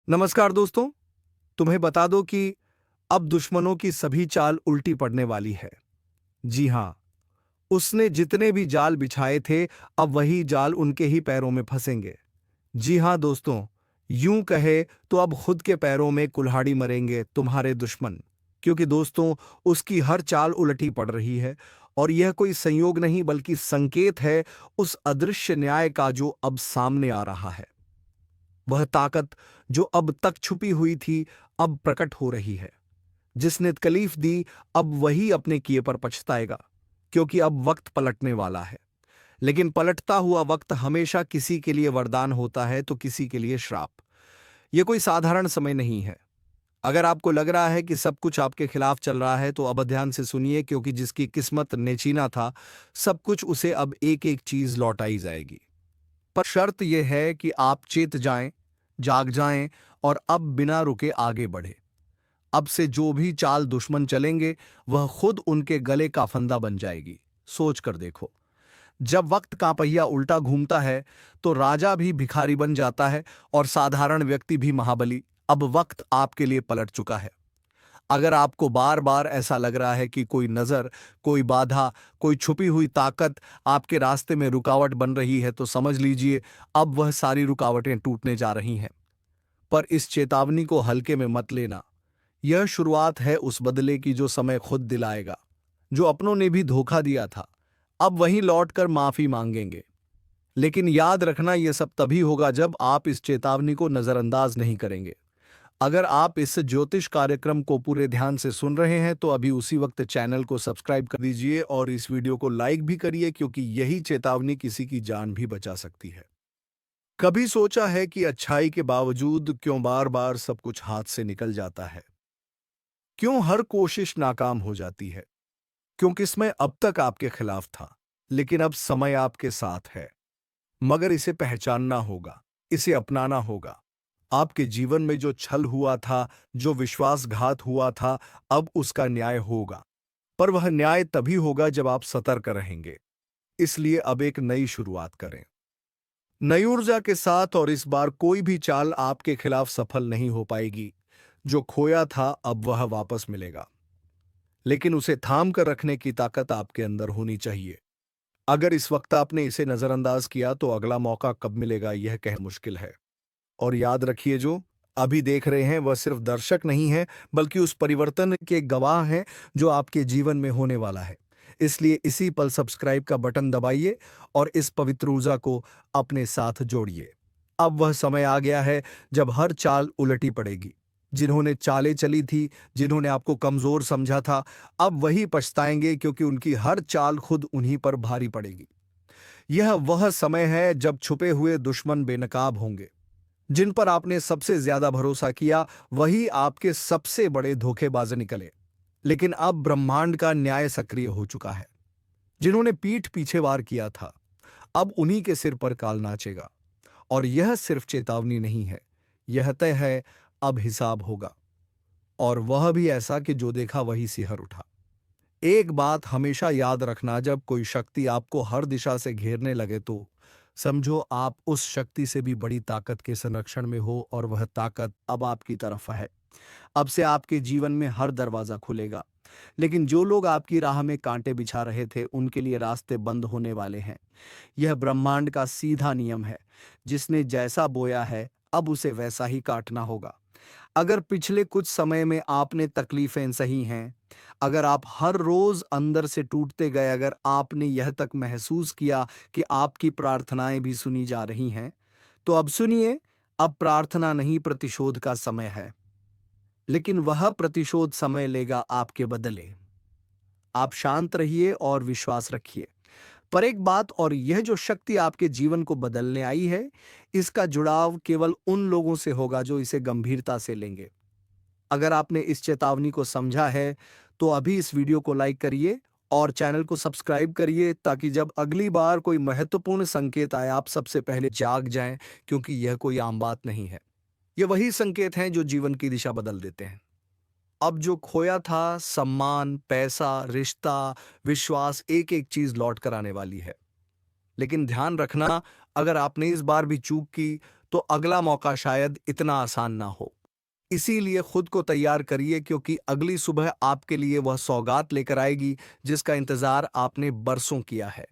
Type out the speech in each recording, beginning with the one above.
नमस्कार दोस्तों। तुम्हें बता दो कि अब दुश्मनों की सभी चाल उल्टी पड़ने वाली है। जी हां, उसने जितने भी जाल बिछाए थे, अब वही जाल उनके ही पैरों में फंसेंगे। जी हां दोस्तों, यूं कहे तो अब खुद के पैरों में कुल्हाड़ी मरेंगे तुम्हारे दुश्मन। क्योंकि दोस्तों, उसकी हर चाल उलटी पड़ रही है। और यह कोई संयोग नहीं बल्कि संकेत है उस अदृश्य न्याय का जो अब सामने आ रहा है। वह ताकत जो अब तक छुपी हुई थी, अब प्रकट हो रही है। जिसने तकलीफ दी, अब वही अपने किए पर पछताएगा। क्योंकि अब वक्त पलटने वाला है। लेकिन पलटता हुआ वक्त हमेशा किसी के लिए वरदान होता है तो किसी के लिए श्राप। यह कोई साधारण समय नहीं है। अगर आपको लग रहा है कि सब कुछ आपके खिलाफ चल रहा है तो अब ध्यान से सुनिए, क्योंकि जिसकी किस्मत नेचीना था, सब कुछ उसे अब एक एक चीज लौटाई जाएगी। पर शर्त यह है कि आप चेत जाएं, जाग जाएं और अब बिना रुके आगे बढ़े। अब से जो भी चाल दुश्मन चलेंगे, वह खुद उनके गले का फंदा बन जाएगी। सोच कर देखो, जब वक्त का पहिया उल्टा घूमता है तो राजा भी भिखारी बन जाता है और साधारण व्यक्ति भी महाबली। अब वक्त आपके लिए पलट चुका है। अगर आपको बार बार ऐसा लग रहा है कि कोई नजर, कोई बाधा, कोई छुपी हुई ताकत आपके रास्ते में रुकावट बन रही है, तो समझ लीजिए अब वह सारी रुकावटें टूटने जा रही हैं। पर इस चेतावनी को हल्के में मत लेना। यह शुरुआत है उस बदले की जो समय खुद दिलाएगा। जो अपनों ने भी धोखा दिया था, अब वहीं लौटकर माफी मांगेंगे। लेकिन याद रखना, यह सब तभी होगा जब आप इस चेतावनी को नजरअंदाज नहीं करेंगे। अगर आप इस ज्योतिष कार्यक्रम को पूरे ध्यान से सुन रहे हैं तो अभी उसी वक्त चैनल को सब्सक्राइब कर दीजिए और इस वीडियो को लाइक भी करिए, क्योंकि यही चेतावनी किसी की जान भी बचा सकती है। कभी सोचा है कि अच्छाई के बावजूद क्यों बार बार सब कुछ हाथ से निकल जाता है? क्यों हर कोशिश नाकाम हो जाती है? क्योंकि इसमें अब तक आपके खिलाफ था, लेकिन अब समय आपके साथ है। मगर इसे पहचानना होगा, इसे अपनाना होगा। आपके जीवन में जो छल हुआ था, जो विश्वासघात हुआ था, अब उसका न्याय होगा। पर वह न्याय तभी होगा जब आप सतर्क रहेंगे। इसलिए अब एक नई शुरुआत करें, नई ऊर्जा के साथ। और इस बार कोई भी चाल आपके खिलाफ सफल नहीं हो पाएगी। जो खोया था अब वह वापस मिलेगा। लेकिन उसे थाम कर रखने की ताकत आपके अंदर होनी चाहिए। अगर इस वक्त आपने इसे नजरअंदाज किया तो अगला मौका कब मिलेगा यह कहना मुश्किल है। और याद रखिए, जो अभी देख रहे हैं वह सिर्फ दर्शक नहीं है, बल्कि उस परिवर्तन के गवाह हैं जो आपके जीवन में होने वाला है। इसलिए इसी पल सब्सक्राइब का बटन दबाइए और इस पवित्र ऊर्जा को अपने साथ जोड़िए। अब वह समय आ गया है जब हर चाल उलटी पड़ेगी। जिन्होंने चालें चली थी, जिन्होंने आपको कमजोर समझा था, अब वही पछताएंगे, क्योंकि उनकी हर चाल खुद उन्हीं पर भारी पड़ेगी। यह वह समय है जब छुपे हुए दुश्मन बेनकाब होंगे। जिन पर आपने सबसे ज्यादा भरोसा किया, वही आपके सबसे बड़े धोखेबाज निकले। लेकिन अब ब्रह्मांड का न्याय सक्रिय हो चुका है। जिन्होंने पीठ पीछे वार किया था, अब उन्हीं के सिर पर काल नाचेगा। और यह सिर्फ चेतावनी नहीं है, यह तय है, अब हिसाब होगा। और वह भी ऐसा कि जो देखा वही सिहर उठा। एक बात हमेशा याद रखना, जब कोई शक्ति आपको हर दिशा से घेरने लगे तो समझो आप उस शक्ति से भी बड़ी ताकत के संरक्षण में हो, और वह ताकत अब आपकी तरफ है। अब से आपके जीवन में हर दरवाजा खुलेगा। लेकिन जो लोग आपकी राह में कांटे बिछा रहे थे, उनके लिए रास्ते बंद होने वाले हैं। यह ब्रह्मांड का सीधा नियम है। जिसने जैसा बोया है, अब उसे वैसा ही काटना होगा। अगर पिछले कुछ समय में आपने तकलीफें सही हैं, अगर आप हर रोज अंदर से टूटते गए, अगर आपने यह तक महसूस किया कि आपकी प्रार्थनाएं भी सुनी जा रही हैं, तो अब सुनिए, अब प्रार्थना नहीं, प्रतिशोध का समय है। लेकिन वह प्रतिशोध समय लेगा आपके बदले। आप शांत रहिए और विश्वास रखिए। पर एक बात और, यह जो शक्ति आपके जीवन को बदलने आई है, इसका जुड़ाव केवल उन लोगों से होगा जो इसे गंभीरता से लेंगे। अगर आपने इस चेतावनी को समझा है तो अभी इस वीडियो को लाइक करिए और चैनल को सब्सक्राइब करिए, ताकि जब अगली बार कोई महत्वपूर्ण संकेत आए, आप सबसे पहले जाग जाएं। क्योंकि यह कोई आम बात नहीं है। ये वही संकेत हैं जो जीवन की दिशा बदल देते हैं। अब जो खोया था, सम्मान, पैसा, रिश्ता, विश्वास, एक एक चीज लौट कर आने वाली है। लेकिन ध्यान रखना, अगर आपने इस बार भी चूक की तो अगला मौका शायद इतना आसान ना हो। इसीलिए खुद को तैयार करिए, क्योंकि अगली सुबह आपके लिए वह सौगात लेकर आएगी जिसका इंतजार आपने बरसों किया है।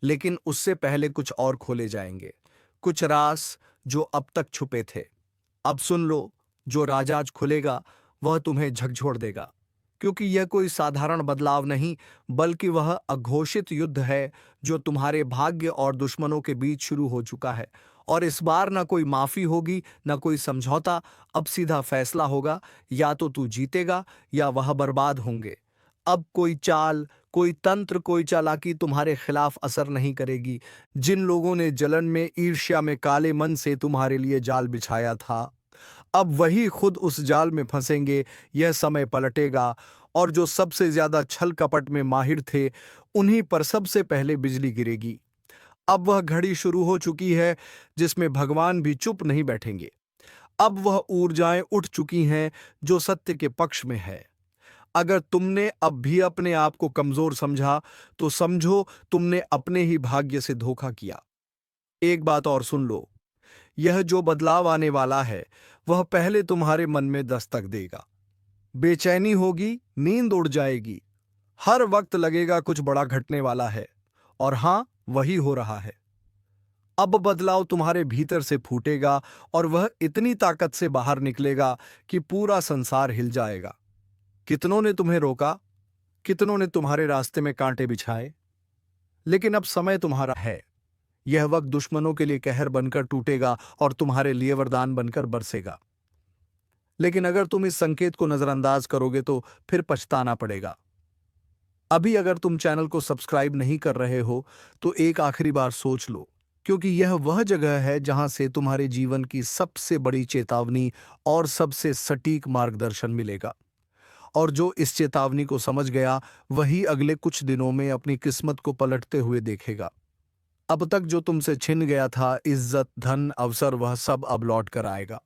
लेकिन उससे पहले कुछ और खोले जाएंगे, कुछ राज जो अब तक छुपे थे। अब सुन लो, जो राज आज खुलेगा वह तुम्हें झकझोर देगा, क्योंकि यह कोई साधारण बदलाव नहीं, बल्कि वह अघोषित युद्ध है जो तुम्हारे भाग्य और दुश्मनों के बीच शुरू हो चुका है। और इस बार ना कोई माफी होगी, ना कोई समझौता। अब सीधा फैसला होगा, या तो तू जीतेगा या वह बर्बाद होंगे। अब कोई चाल, कोई तंत्र, कोई चालाकी तुम्हारे खिलाफ असर नहीं करेगी। जिन लोगों ने जलन में, ईर्ष्या में, काले मन से तुम्हारे लिए जाल बिछाया था, अब वही खुद उस जाल में फंसेंगे। यह समय पलटेगा, और जो सबसे ज्यादा छल कपट में माहिर थे, उन्हीं पर सबसे पहले बिजली गिरेगी। अब वह घड़ी शुरू हो चुकी है जिसमें भगवान भी चुप नहीं बैठेंगे। अब वह ऊर्जाएं उठ चुकी हैं जो सत्य के पक्ष में है। अगर तुमने अब भी अपने आप को कमजोर समझा, तो समझो तुमने अपने ही भाग्य से धोखा किया। एक बात और सुन लो, यह जो बदलाव आने वाला है वह पहले तुम्हारे मन में दस्तक देगा। बेचैनी होगी, नींद उड़ जाएगी, हर वक्त लगेगा कुछ बड़ा घटने वाला है। और हां, वही हो रहा है। अब बदलाव तुम्हारे भीतर से फूटेगा, और वह इतनी ताकत से बाहर निकलेगा कि पूरा संसार हिल जाएगा। कितनों ने तुम्हें रोका, कितनों ने तुम्हारे रास्ते में कांटे बिछाए, लेकिन अब समय तुम्हारा है। यह वक्त दुश्मनों के लिए कहर बनकर टूटेगा और तुम्हारे लिए वरदान बनकर बरसेगा। लेकिन अगर तुम इस संकेत को नजरअंदाज करोगे तो फिर पछताना पड़ेगा। अभी अगर तुम चैनल को सब्सक्राइब नहीं कर रहे हो तो एक आखिरी बार सोच लो, क्योंकि यह वह जगह है जहां से तुम्हारे जीवन की सबसे बड़ी चेतावनी और सबसे सटीक मार्गदर्शन मिलेगा। और जो इस चेतावनी को समझ गया, वही अगले कुछ दिनों में अपनी किस्मत को पलटते हुए देखेगा। अब तक जो तुमसे छिन गया था, इज्जत, धन, अवसर, वह सब अब लौट कर आएगा,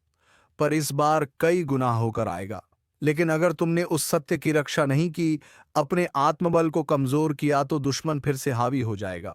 पर इस बार कई गुना होकर आएगा। लेकिन अगर तुमने उस सत्य की रक्षा नहीं की, अपने आत्मबल को कमजोर किया, तो दुश्मन फिर से हावी हो जाएगा।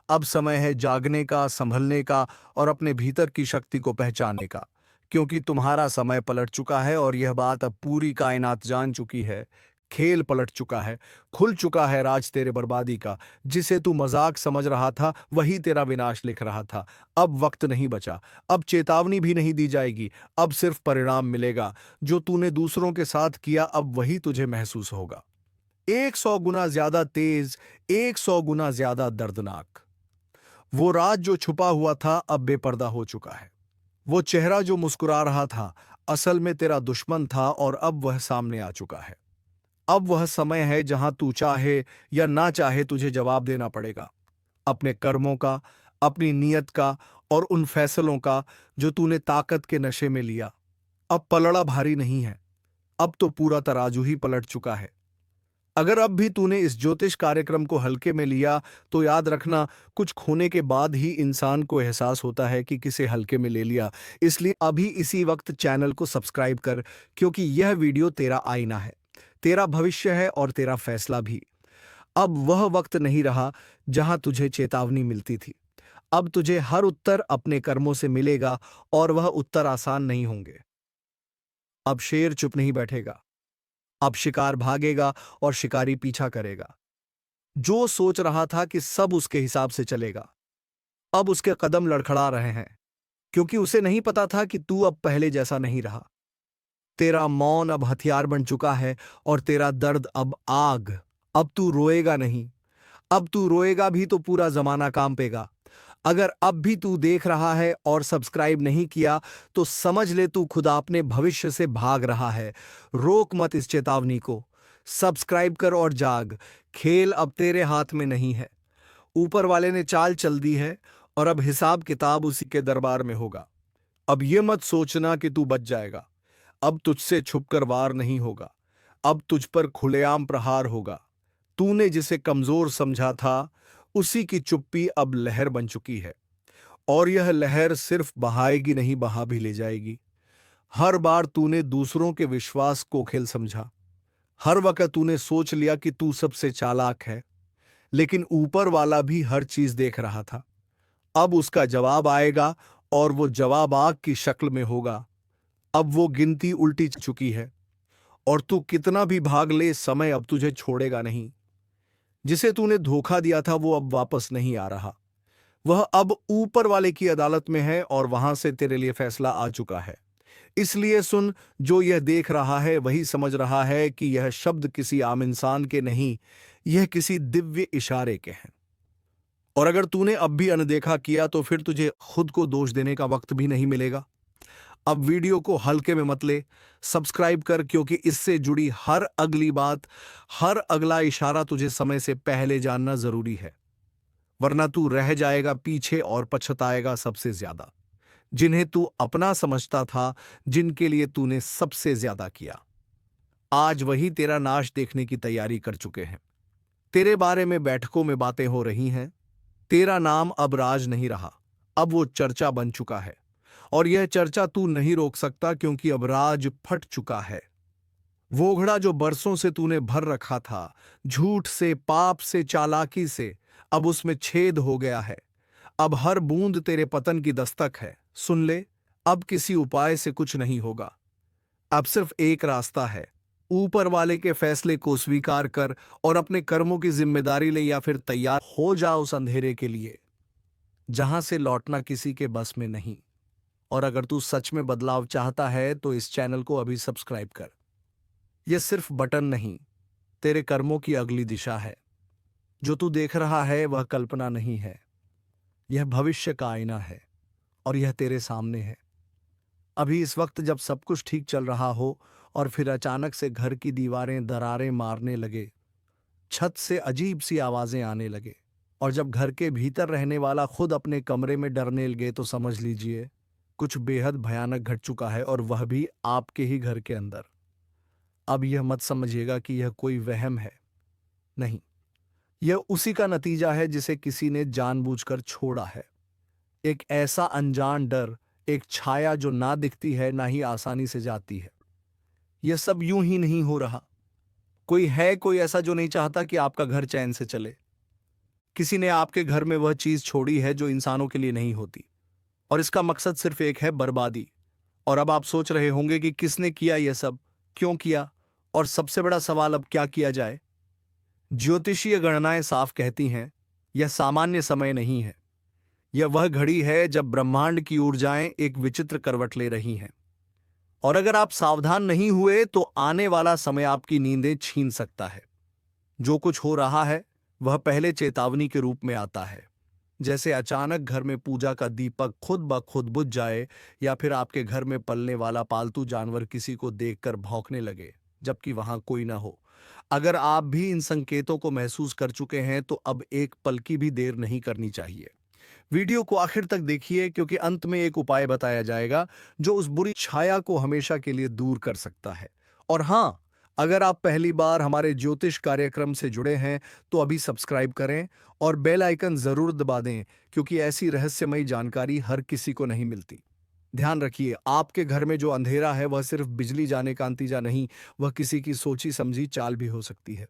अब समय है जागने का, संभलने का और अपने भीतर की शक्ति को पहचानने का, क्योंकि तुम्हारा समय पलट चुका है और यह बात अब पूरी कायनात जान चुकी है। खेल पलट चुका है, खुल चुका है राज तेरे बर्बादी का। जिसे तू मजाक समझ रहा था, वही तेरा विनाश लिख रहा था। अब वक्त नहीं बचा, अब चेतावनी भी नहीं दी जाएगी, अब सिर्फ परिणाम मिलेगा। जो तूने दूसरों के साथ किया, अब वही तुझे महसूस होगा। 100 गुना ज्यादा तेज, 100 गुना ज्यादा दर्दनाक। वो राज जो छुपा हुआ था, अब बेपर्दा हो चुका है। वो चेहरा जो मुस्कुरा रहा था, असल में तेरा दुश्मन था, और अब वह सामने आ चुका है। अब वह समय है जहां तू चाहे या ना चाहे तुझे जवाब देना पड़ेगा, अपने कर्मों का, अपनी नीयत का और उन फैसलों का जो तूने ताकत के नशे में लिया। अब पलड़ा भारी नहीं है, अब तो पूरा तराजू ही पलट चुका है। अगर अब भी तूने इस ज्योतिष कार्यक्रम को हल्के में लिया, तो याद रखना, कुछ खोने के बाद ही इंसान को एहसास होता है कि किसे हल्के में ले लिया। इसलिए अभी इसी वक्त चैनल को सब्सक्राइब कर, क्योंकि यह वीडियो तेरा आईना है, तेरा भविष्य है और तेरा फैसला भी। अब वह वक्त नहीं रहा जहां तुझे चेतावनी मिलती थी। अब तुझे हर उत्तर अपने कर्मों से मिलेगा, और वह उत्तर आसान नहीं होंगे। अब शेर चुप नहीं बैठेगा, अब शिकार भागेगा और शिकारी पीछा करेगा। जो सोच रहा था कि सब उसके हिसाब से चलेगा, अब उसके कदम लड़खड़ा रहे हैं, क्योंकि उसे नहीं पता था कि तू अब पहले जैसा नहीं रहा। तेरा मौन अब हथियार बन चुका है, और तेरा दर्द अब आग। अब तू रोएगा नहीं, अब तू रोएगा भी तो पूरा जमाना कांपेगा। अगर अब भी तू देख रहा है और सब्सक्राइब नहीं किया, तो समझ ले तू खुदा अपने भविष्य से भाग रहा है। रोक मत इस चेतावनी को, सब्सक्राइब कर और जाग। खेल अब तेरे हाथ में नहीं है, ऊपर वाले ने चाल चल दी है, और अब हिसाब किताब उसी के दरबार में होगा। अब ये मत सोचना कि तू बच जाएगा, अब तुझसे छुपकर वार नहीं होगा, अब तुझ पर खुलेआम प्रहार होगा। तूने जिसे कमजोर समझा था, उसी की चुप्पी अब लहर बन चुकी है, और यह लहर सिर्फ बहाएगी नहीं, बहा भी ले जाएगी। हर बार तूने दूसरों के विश्वास को खेल समझा, हर वक्त तूने सोच लिया कि तू सबसे चालाक है, लेकिन ऊपर वाला भी हर चीज देख रहा था। अब उसका जवाब आएगा, और वो जवाब आग की शक्ल में होगा। अब वो गिनती उल्टी चुकी है और तू कितना भी भाग ले, समय अब तुझे छोड़ेगा नहीं। जिसे तूने धोखा दिया था वो अब वापस नहीं आ रहा। वह अब ऊपर वाले की अदालत में है और वहां से तेरे लिए फैसला आ चुका है। इसलिए सुन, जो यह देख रहा है वही समझ रहा है कि यह शब्द किसी आम इंसान के नहीं, यह किसी दिव्य इशारे के हैं। और अगर तूने अब भी अनदेखा किया तो फिर तुझे खुद को दोष देने का वक्त भी नहीं मिलेगा। अब वीडियो को हल्के में मत ले, सब्सक्राइब कर, क्योंकि इससे जुड़ी हर अगली बात, हर अगला इशारा तुझे समय से पहले जानना जरूरी है। वरना तू रह जाएगा पीछे और पछताएगा सबसे ज्यादा। जिन्हें तू अपना समझता था, जिनके लिए तूने सबसे ज्यादा किया, आज वही तेरा नाश देखने की तैयारी कर चुके हैं। तेरे बारे में बैठकों में बातें हो रही हैं। तेरा नाम अब राज नहीं रहा, अब वो चर्चा बन चुका है। और यह चर्चा तू नहीं रोक सकता, क्योंकि अब राज फट चुका है। वो घड़ा जो बरसों से तूने भर रखा था, झूठ से, पाप से, चालाकी से, अब उसमें छेद हो गया है। अब हर बूंद तेरे पतन की दस्तक है। सुन ले, अब किसी उपाय से कुछ नहीं होगा। अब सिर्फ एक रास्ता है, ऊपर वाले के फैसले को स्वीकार कर और अपने कर्मों की जिम्मेदारी ले, या फिर तैयार हो जा उस अंधेरे के लिए जहां से लौटना किसी के बस में नहीं। और अगर तू सच में बदलाव चाहता है तो इस चैनल को अभी सब्सक्राइब कर। यह सिर्फ बटन नहीं, तेरे कर्मों की अगली दिशा है। जो तू देख रहा है वह कल्पना नहीं है, यह भविष्य का आईना है और यह तेरे सामने है। अभी इस वक्त जब सब कुछ ठीक चल रहा हो और फिर अचानक से घर की दीवारें दरारें मारने लगे, छत से अजीब सी आवाजें आने लगे, और जब घर के भीतर रहने वाला खुद अपने कमरे में डरने लगे, तो समझ लीजिए कुछ बेहद भयानक घट चुका है, और वह भी आपके ही घर के अंदर। अब यह मत समझिएगा कि यह कोई वहम है, नहीं, यह उसी का नतीजा है जिसे किसी ने जानबूझकर छोड़ा है। एक ऐसा अनजान डर, एक छाया जो ना दिखती है ना ही आसानी से जाती है। यह सब यूं ही नहीं हो रहा। कोई ऐसा जो नहीं चाहता कि आपका घर चैन से चले। किसी ने आपके घर में वह चीज छोड़ी है जो इंसानों के लिए नहीं होती, और इसका मकसद सिर्फ एक है, बर्बादी। और अब आप सोच रहे होंगे कि किसने किया यह सब, क्यों किया, और सबसे बड़ा सवाल, अब क्या किया जाए। ज्योतिषीय गणनाएं साफ कहती हैं, यह सामान्य समय नहीं है। यह वह घड़ी है जब ब्रह्मांड की ऊर्जाएं एक विचित्र करवट ले रही हैं। और अगर आप सावधान नहीं हुए तो आने वाला समय आपकी नींदें छीन सकता है। जो कुछ हो रहा है वह पहले चेतावनी के रूप में आता है, जैसे अचानक घर में पूजा का दीपक खुद ब खुद बुझ जाए, या फिर आपके घर में पलने वाला पालतू जानवर किसी को देखकर भौंकने लगे जबकि वहां कोई ना हो। अगर आप भी इन संकेतों को महसूस कर चुके हैं तो अब एक पल की भी देर नहीं करनी चाहिए। वीडियो को आखिर तक देखिए, क्योंकि अंत में एक उपाय बताया जाएगा जो उस बुरी छाया को हमेशा के लिए दूर कर सकता है। और हां, अगर आप पहली बार हमारे ज्योतिष कार्यक्रम से जुड़े हैं तो अभी सब्सक्राइब करें और बेल आइकन जरूर दबा दें, क्योंकि ऐसी रहस्यमयी जानकारी हर किसी को नहीं मिलती। ध्यान रखिए, आपके घर में जो अंधेरा है वह सिर्फ बिजली जाने का नतीजा नहीं, वह किसी की सोची समझी चाल भी हो सकती है।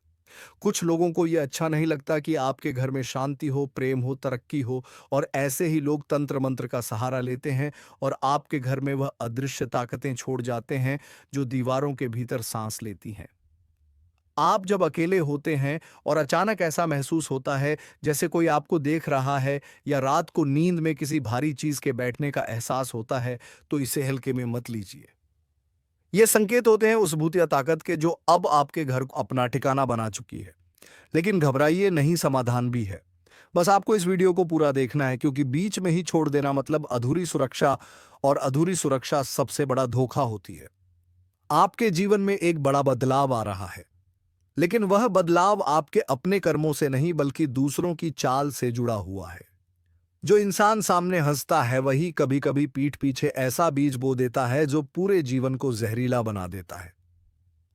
कुछ लोगों को यह अच्छा नहीं लगता कि आपके घर में शांति हो, प्रेम हो, तरक्की हो, और ऐसे ही लोग तंत्र मंत्र का सहारा लेते हैं और आपके घर में वह अदृश्य ताकतें छोड़ जाते हैं जो दीवारों के भीतर सांस लेती हैं। आप जब अकेले होते हैं और अचानक ऐसा महसूस होता है जैसे कोई आपको देख रहा है, या रात को नींद में किसी भारी चीज के बैठने का एहसास होता है, तो इसे हल्के में मत लीजिए। ये संकेत होते हैं उस भूतिया ताकत के जो अब आपके घर को अपना ठिकाना बना चुकी है। लेकिन घबराइए नहीं, समाधान भी है। बस आपको इस वीडियो को पूरा देखना है, क्योंकि बीच में ही छोड़ देना मतलब अधूरी सुरक्षा, और अधूरी सुरक्षा सबसे बड़ा धोखा होती है। आपके जीवन में एक बड़ा बदलाव आ रहा है, लेकिन वह बदलाव आपके अपने कर्मों से नहीं बल्कि दूसरों की चाल से जुड़ा हुआ है। जो इंसान सामने हंसता है वही कभी कभी पीठ पीछे ऐसा बीज बो देता है जो पूरे जीवन को जहरीला बना देता है।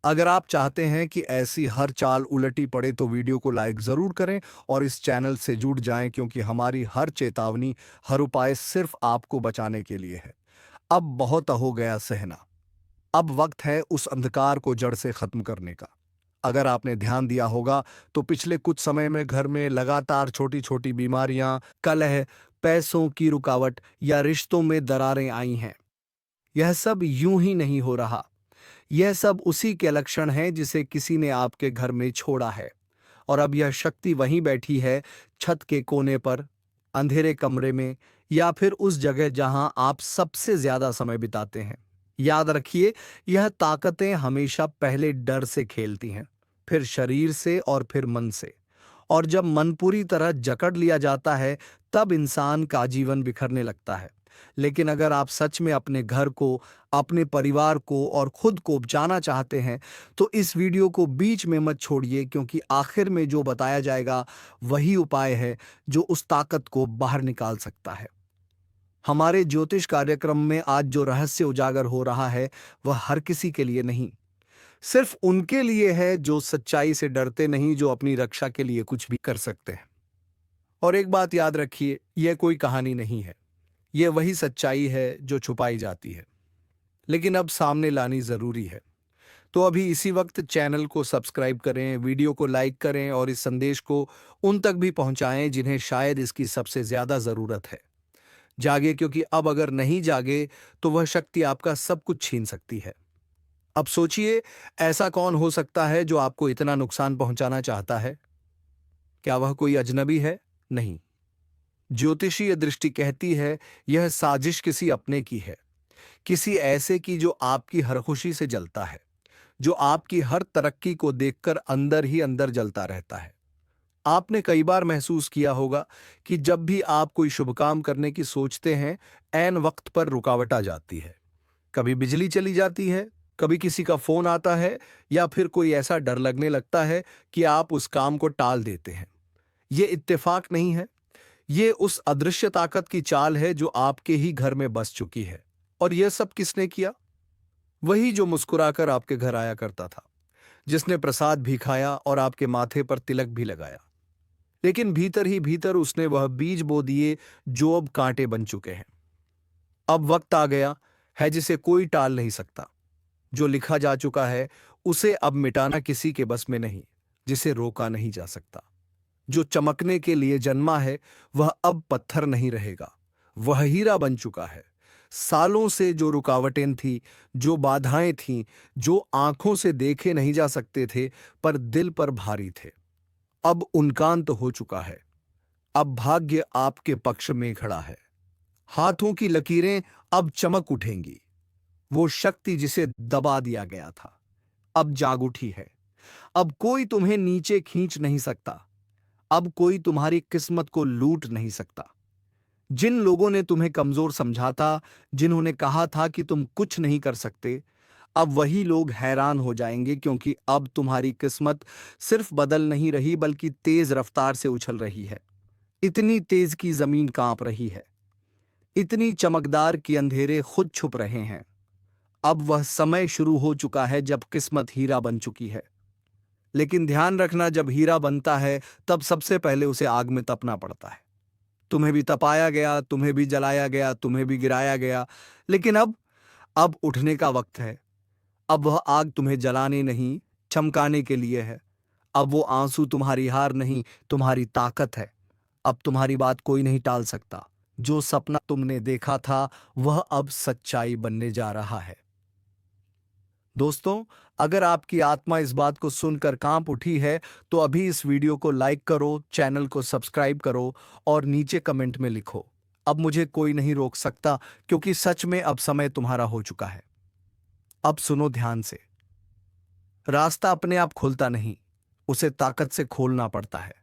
अगर आप चाहते हैं कि ऐसी हर चाल उलटी पड़े तो वीडियो को लाइक जरूर करें और इस चैनल से जुड़ जाएं, क्योंकि हमारी हर चेतावनी, हर उपाय सिर्फ आपको बचाने के लिए है। अब बहुत हो गया सहना, अब वक्त है उस अंधकार को जड़ से खत्म करने का। अगर आपने ध्यान दिया होगा तो पिछले कुछ समय में घर में लगातार छोटी छोटी बीमारियां, कलह, पैसों की रुकावट या रिश्तों में दरारें आई हैं। यह सब यूं ही नहीं हो रहा। यह सब उसी के लक्षण हैं जिसे किसी ने आपके घर में छोड़ा है, और अब यह शक्ति वहीं बैठी है, छत के कोने पर, अंधेरे कमरे में, या फिर उस जगह जहां आप सबसे ज्यादा समय बिताते हैं। याद रखिए, यह ताकतें हमेशा पहले डर से खेलती हैं, फिर शरीर से और फिर मन से। और जब मन पूरी तरह जकड़ लिया जाता है, तब इंसान का जीवन बिखरने लगता है। लेकिन अगर आप सच में अपने घर को, अपने परिवार को और खुद को बचाना चाहते हैं, तो इस वीडियो को बीच में मत छोड़िए, क्योंकि आखिर में जो बताया जाएगा वही उपाय है जो उस ताकत को बाहर निकाल सकता है। हमारे ज्योतिष कार्यक्रम में आज जो रहस्य उजागर हो रहा है, वह हर किसी के लिए नहीं, सिर्फ उनके लिए है जो सच्चाई से डरते नहीं, जो अपनी रक्षा के लिए कुछ भी कर सकते हैं। और एक बात याद रखिए, यह कोई कहानी नहीं है, यह वही सच्चाई है जो छुपाई जाती है, लेकिन अब सामने लानी जरूरी है। तो अभी इसी वक्त चैनल को सब्सक्राइब करें, वीडियो को लाइक करें और इस संदेश को उन तक भी पहुंचाएं जिन्हें शायद इसकी सबसे ज्यादा जरूरत है। जागे, क्योंकि अब अगर नहीं जागे तो वह शक्ति आपका सब कुछ छीन सकती है। अब सोचिए, ऐसा कौन हो सकता है जो आपको इतना नुकसान पहुंचाना चाहता है? क्या वह कोई अजनबी है? नहीं। ज्योतिषीय दृष्टि कहती है यह साजिश किसी अपने की है, किसी ऐसे की जो आपकी हर खुशी से जलता है, जो आपकी हर तरक्की को देखकर अंदर ही अंदर जलता रहता है। आपने कई बार महसूस किया होगा कि जब भी आप कोई शुभ काम करने की सोचते हैं, ऐन वक्त पर रुकावट आ जाती है। कभी बिजली चली जाती है, कभी किसी का फोन आता है, या फिर कोई ऐसा डर लगने लगता है कि आप उस काम को टाल देते हैं। ये इत्तेफाक नहीं है, ये उस अदृश्य ताकत की चाल है जो आपके ही घर में बस चुकी है। और यह सब किसने किया? वही जो मुस्कुराकर आपके घर आया करता था, जिसने प्रसाद भी खाया और आपके माथे पर तिलक भी लगाया। लेकिन भीतर ही भीतर उसने वह बीज बो दिए जो अब कांटे बन चुके हैं। अब वक्त आ गया है जिसे कोई टाल नहीं सकता। जो लिखा जा चुका है उसे अब मिटाना किसी के बस में नहीं, जिसे रोका नहीं जा सकता। जो चमकने के लिए जन्मा है वह अब पत्थर नहीं रहेगा, वह हीरा बन चुका है। सालों से जो रुकावटें थी, जो बाधाएं थीं, जो आंखों से देखे नहीं जा सकते थे पर दिल पर भारी थे, अब उनका अंत हो चुका है। अब भाग्य आपके पक्ष में खड़ा है। हाथों की लकीरें अब चमक उठेंगी। वो शक्ति जिसे दबा दिया गया था अब जाग उठी है। अब कोई तुम्हें नीचे खींच नहीं सकता। अब कोई तुम्हारी किस्मत को लूट नहीं सकता। जिन लोगों ने तुम्हें कमजोर समझा था, जिन्होंने कहा था कि तुम कुछ नहीं कर सकते, अब वही लोग हैरान हो जाएंगे, क्योंकि अब तुम्हारी किस्मत सिर्फ बदल नहीं रही बल्कि तेज रफ्तार से उछल रही है। इतनी तेज की जमीन कांप रही है, इतनी चमकदार कि अंधेरे खुद छुप रहे हैं। अब वह समय शुरू हो चुका है जब किस्मत हीरा बन चुकी है। लेकिन ध्यान रखना, जब हीरा बनता है तब सबसे पहले उसे आग में तपना पड़ता है। तुम्हें भी तपाया गया, तुम्हें भी जलाया गया, तुम्हें भी गिराया गया, लेकिन अब उठने का वक्त है। अब वह आग तुम्हें जलाने नहीं, चमकाने के लिए है। अब वो आंसू तुम्हारी हार नहीं, तुम्हारी ताकत है। अब तुम्हारी बात कोई नहीं टाल सकता। जो सपना तुमने देखा था वह अब सच्चाई बनने जा रहा है। दोस्तों, अगर आपकी आत्मा इस बात को सुनकर कांप उठी है तो अभी इस वीडियो को लाइक करो, चैनल को सब्सक्राइब करो और नीचे कमेंट में लिखो, अब मुझे कोई नहीं रोक सकता, क्योंकि सच में अब समय तुम्हारा हो चुका है। अब सुनो ध्यान से। रास्ता अपने आप खुलता नहीं, उसे ताकत से खोलना पड़ता है।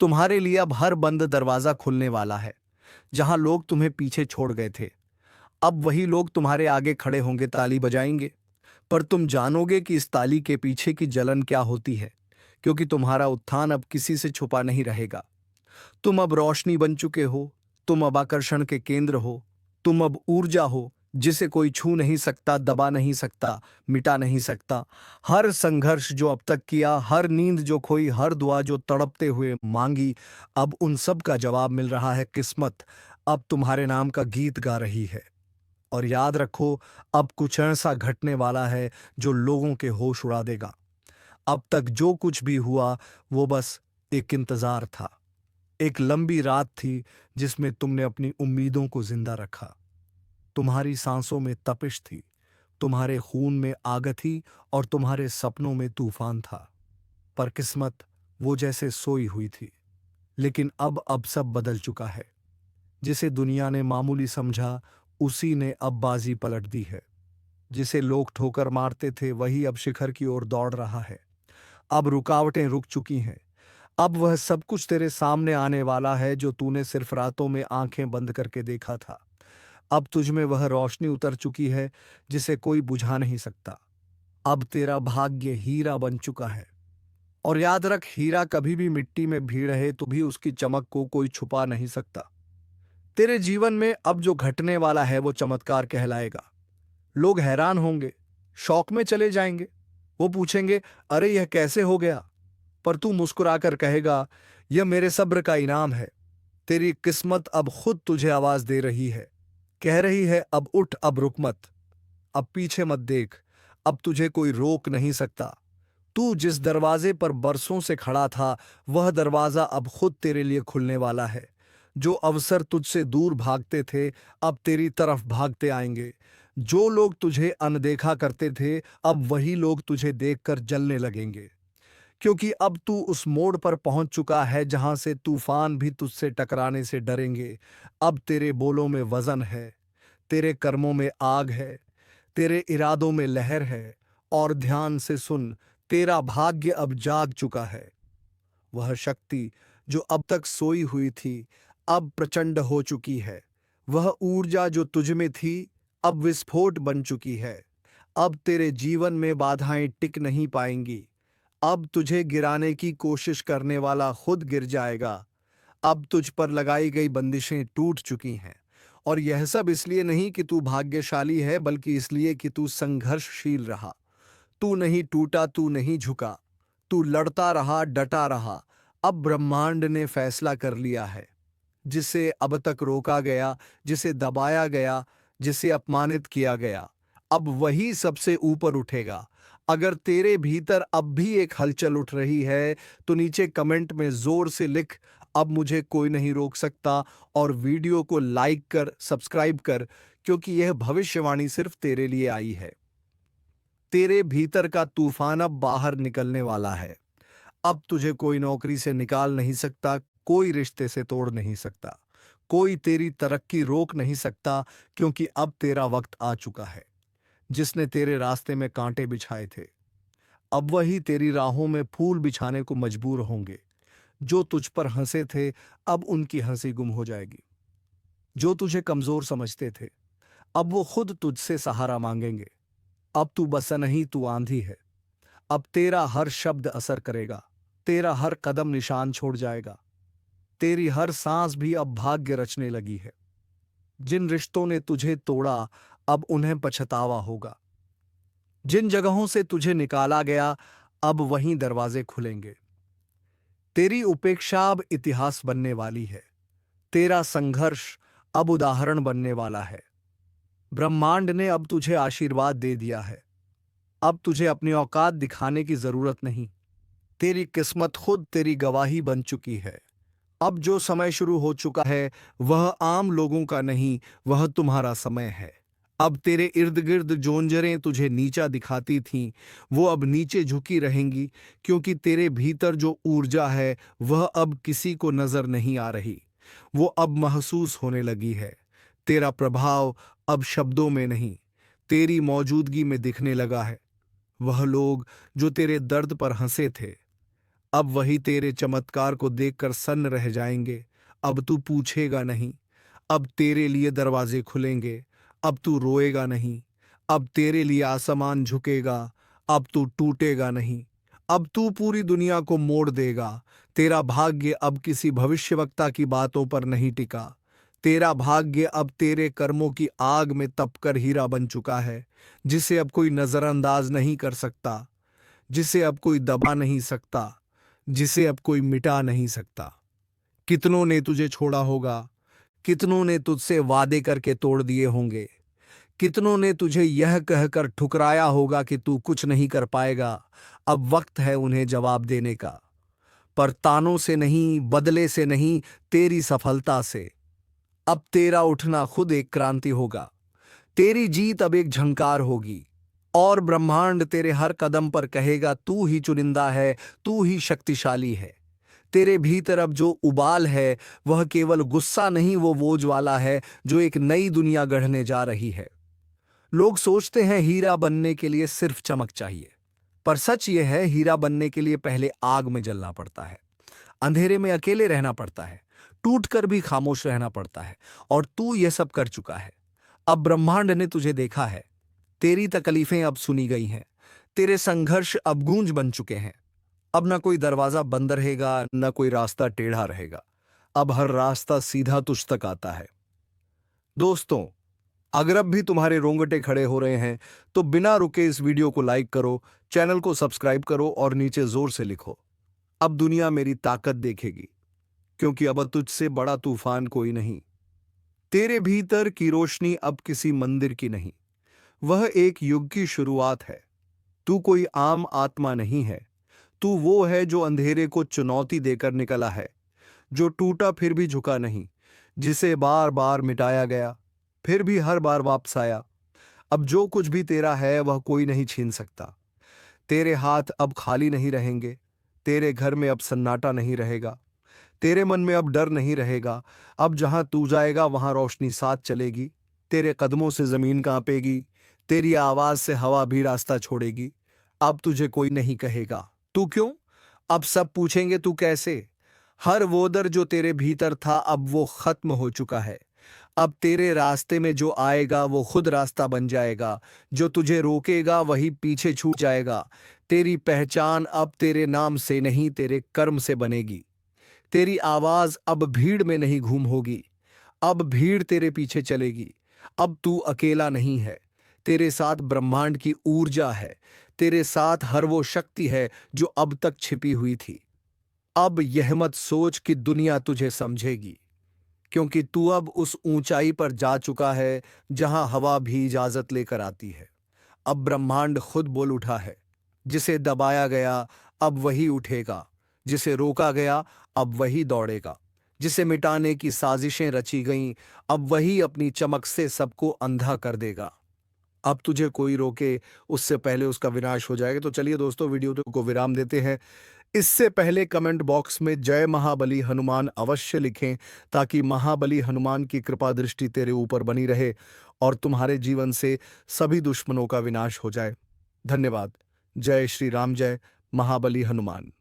तुम्हारे लिए अब हर बंद दरवाजा खुलने वाला है। जहां लोग तुम्हें पीछे छोड़ गए थे, अब वही लोग तुम्हारे आगे खड़े होंगे, ताली बजाएंगे। पर तुम जानोगे कि इस ताली के पीछे की जलन क्या होती है, क्योंकि तुम्हारा उत्थान अब किसी से छुपा नहीं रहेगा। तुम अब रोशनी बन चुके हो, तुम अब आकर्षण के केंद्र हो, तुम अब ऊर्जा हो जिसे कोई छू नहीं सकता, दबा नहीं सकता, मिटा नहीं सकता। हर संघर्ष जो अब तक किया, हर नींद जो खोई, हर दुआ जो तड़पते हुए मांगी, अब उन सब का जवाब मिल रहा है। किस्मत अब तुम्हारे नाम का गीत गा रही है। और याद रखो, अब कुछ ऐसा घटने वाला है जो लोगों के होश उड़ा देगा। अब तक जो कुछ भी हुआ वो बस एक इंतजार था, एक लंबी रात थी जिसमें तुमने अपनी उम्मीदों को जिंदा रखा। तुम्हारी सांसों में तपिश थी, तुम्हारे खून में आग थी और तुम्हारे सपनों में तूफान था। पर किस्मत वो जैसे सोई हुई थी। लेकिन अब सब बदल चुका है। जिसे दुनिया ने मामूली समझा, उसी ने अब बाजी पलट दी है। जिसे लोग ठोकर मारते थे, वही अब शिखर की ओर दौड़ रहा है। अब रुकावटें रुक चुकी हैं। अब वह सब कुछ तेरे सामने आने वाला है जो तूने सिर्फ रातों में आंखें बंद करके देखा था। अब तुझ में वह रोशनी उतर चुकी है जिसे कोई बुझा नहीं सकता। अब तेरा भाग्य हीरा बन चुका है। और याद रख, हीरा कभी भी मिट्टी में भी रहे तो भी उसकी चमक को कोई छुपा नहीं सकता। तेरे जीवन में अब जो घटने वाला है वो चमत्कार कहलाएगा। लोग हैरान होंगे, शौक में चले जाएंगे। वो पूछेंगे, अरे यह कैसे हो गया? पर तू मुस्कुराकर कहेगा, यह मेरे सब्र का इनाम है। तेरी किस्मत अब खुद तुझे आवाज दे रही है, कह रही है, अब उठ, अब रुक मत, अब पीछे मत देख, अब तुझे कोई रोक नहीं सकता। तू जिस दरवाजे पर बरसों से खड़ा था, वह दरवाजा अब खुद तेरे लिए खुलने वाला है। जो अवसर तुझसे दूर भागते थे, अब तेरी तरफ भागते आएंगे। जो लोग तुझे अनदेखा करते थे, अब वही लोग तुझे देखकर जलने लगेंगे। क्योंकि अब तू उस मोड़ पर पहुंच चुका है जहां से तूफान भी तुझसे टकराने से डरेंगे। अब तेरे बोलों में वजन है, तेरे कर्मों में आग है, तेरे इरादों में लहर है। और ध्यान से सुन, तेरा भाग्य अब जाग चुका है। वह शक्ति जो अब तक सोई हुई थी, अब प्रचंड हो चुकी है। वह ऊर्जा जो तुझ में थी, अब विस्फोट बन चुकी है। अब तेरे जीवन में बाधाएं टिक नहीं पाएंगी। अब तुझे गिराने की कोशिश करने वाला खुद गिर जाएगा। अब तुझ पर लगाई गई बंदिशें टूट चुकी हैं। और यह सब इसलिए नहीं कि तू भाग्यशाली है, बल्कि इसलिए कि तू संघर्षशील रहा। तू नहीं टूटा, तू नहीं झुका, तू लड़ता रहा, डटा रहा। अब ब्रह्मांड ने फैसला कर लिया है। जिसे अब तक रोका गया, जिसे दबाया गया, जिसे अपमानित किया गया, अब वही सबसे ऊपर उठेगा। अगर तेरे भीतर अब भी एक हलचल उठ रही है तो नीचे कमेंट में जोर से लिख, अब मुझे कोई नहीं रोक सकता, और वीडियो को लाइक कर, सब्सक्राइब कर, क्योंकि यह भविष्यवाणी सिर्फ तेरे लिए आई है। तेरे भीतर का तूफान अब बाहर निकलने वाला है। अब तुझे कोई नौकरी से निकाल नहीं सकता, कोई रिश्ते से तोड़ नहीं सकता, कोई तेरी तरक्की रोक नहीं सकता, क्योंकि अब तेरा वक्त आ चुका है। जिसने तेरे रास्ते में कांटे बिछाए थे, अब वही तेरी राहों में फूल बिछाने को मजबूर होंगे। जो तुझ पर हंसे थे, अब उनकी हंसी गुम हो जाएगी। जो तुझे कमजोर समझते थे, अब वो खुद तुझसे सहारा मांगेंगे। अब तू बस नहीं, तू आंधी है। अब तेरा हर शब्द असर करेगा, तेरा हर कदम निशान छोड़ जाएगा। तेरी हर सांस भी अब भाग्य रचने लगी है। जिन रिश्तों ने तुझे तोड़ा, अब उन्हें पछतावा होगा। जिन जगहों से तुझे निकाला गया, अब वहीं दरवाजे खुलेंगे। तेरी उपेक्षा अब इतिहास बनने वाली है। तेरा संघर्ष अब उदाहरण बनने वाला है। ब्रह्मांड ने अब तुझे आशीर्वाद दे दिया है। अब तुझे अपनी औकात दिखाने की जरूरत नहीं। तेरी किस्मत खुद तेरी गवाही बन चुकी है। अब जो समय शुरू हो चुका है, वह आम लोगों का नहीं, वह तुम्हारा समय है। अब तेरे इर्द गिर्द जोंजरें तुझे नीचा दिखाती थीं, वो अब नीचे झुकी रहेंगी, क्योंकि तेरे भीतर जो ऊर्जा है, वह अब किसी को नजर नहीं आ रही। वो अब महसूस होने लगी है। तेरा प्रभाव अब शब्दों में नहीं, तेरी मौजूदगी में दिखने लगा है। वह लोग जो तेरे दर्द पर हंसे थे, अब वही तेरे चमत्कार को देखकर सन्न रह जाएंगे। अब तू पूछेगा नहीं, अब तेरे लिए दरवाजे खुलेंगे। अब तू रोएगा नहीं, अब तेरे लिए आसमान झुकेगा। अब तू टूटेगा नहीं, अब तू पूरी दुनिया को मोड़ देगा। तेरा भाग्य अब किसी भविष्यवक्ता की बातों पर नहीं टिका। तेरा भाग्य अब तेरे कर्मों की आग में तपकर हीरा बन चुका है, जिसे अब कोई नजरअंदाज नहीं कर सकता, जिसे अब कोई दबा नहीं सकता, जिसे अब कोई मिटा नहीं सकता। कितनों ने तुझे छोड़ा होगा, कितनों ने तुझसे वादे करके तोड़ दिए होंगे, कितनों ने तुझे यह कहकर ठुकराया होगा कि तू कुछ नहीं कर पाएगा। अब वक्त है उन्हें जवाब देने का। पर तानों से नहीं, बदले से नहीं, तेरी सफलता से। अब तेरा उठना खुद एक क्रांति होगा। तेरी जीत अब एक झंकार होगी और ब्रह्मांड तेरे हर कदम पर कहेगा तू ही चुनिंदा है, तू ही शक्तिशाली है। तेरे भीतर अब जो उबाल है वह केवल गुस्सा नहीं, वो ज्वाला है जो एक नई दुनिया गढ़ने जा रही है। लोग सोचते हैं हीरा बनने के लिए सिर्फ चमक चाहिए, पर सच यह है हीरा बनने के लिए पहले आग में जलना पड़ता है, अंधेरे में अकेले रहना पड़ता है, टूट कर भी खामोश रहना पड़ता है। और तू यह सब कर चुका है। अब ब्रह्मांड ने तुझे देखा है। तेरी तकलीफें अब सुनी गई हैं। तेरे संघर्ष अब गूंज बन चुके हैं। अब ना कोई दरवाजा बंद रहेगा, ना कोई रास्ता टेढ़ा रहेगा। अब हर रास्ता सीधा तुझ तक आता है। दोस्तों, अगर अब भी तुम्हारे रोंगटे खड़े हो रहे हैं तो बिना रुके इस वीडियो को लाइक करो, चैनल को सब्सक्राइब करो और नीचे जोर से लिखो, अब दुनिया मेरी ताकत देखेगी, क्योंकि अब तुझसे बड़ा तूफान कोई नहीं। तेरे भीतर की रोशनी अब किसी मंदिर की नहीं, वह एक युग की शुरुआत है। तू कोई आम आत्मा नहीं है। तू वो है जो अंधेरे को चुनौती देकर निकला है, जो टूटा फिर भी झुका नहीं, जिसे बार बार मिटाया गया फिर भी हर बार वापस आया। अब जो कुछ भी तेरा है वह कोई नहीं छीन सकता। तेरे हाथ अब खाली नहीं रहेंगे। तेरे घर में अब सन्नाटा नहीं रहेगा। तेरे मन में अब डर नहीं रहेगा। अब जहां तू जाएगा वहां रोशनी साथ चलेगी। तेरे कदमों से जमीन कांपेगी। तेरी आवाज से हवा भी रास्ता छोड़ेगी। अब तुझे कोई नहीं कहेगा तू क्यों, अब सब पूछेंगे तू कैसे। हर वो दर जो तेरे भीतर था अब वो खत्म हो चुका है। अब तेरे रास्ते में जो आएगा वो खुद रास्ता बन जाएगा। जो तुझे रोकेगा वही पीछे छूट जाएगा। तेरी पहचान अब तेरे नाम से नहीं, तेरे कर्म से बनेगी। तेरी आवाज अब भीड़ में नहीं घूम होगी, अब भीड़ तेरे पीछे चलेगी। अब तू अकेला नहीं है, तेरे साथ ब्रह्मांड की ऊर्जा है। तेरे साथ हर वो शक्ति है जो अब तक छिपी हुई थी। अब यह मत सोच कि दुनिया तुझे समझेगी, क्योंकि तू अब उस ऊंचाई पर जा चुका है जहां हवा भी इजाजत लेकर आती है। अब ब्रह्मांड खुद बोल उठा है, जिसे दबाया गया अब वही उठेगा, जिसे रोका गया अब वही दौड़ेगा, जिसे मिटाने की साजिशें रची गईं अब वही अपनी चमक से सबको अंधा कर देगा। अब तुझे कोई रोके उससे पहले उसका विनाश हो जाएगा। तो चलिए दोस्तों, वीडियो को विराम देते हैं। इससे पहले कमेंट बॉक्स में जय महाबली हनुमान अवश्य लिखें, ताकि महाबली हनुमान की कृपा दृष्टि तेरे ऊपर बनी रहे और तुम्हारे जीवन से सभी दुश्मनों का विनाश हो जाए। धन्यवाद। जय श्री राम, जय महाबली हनुमान।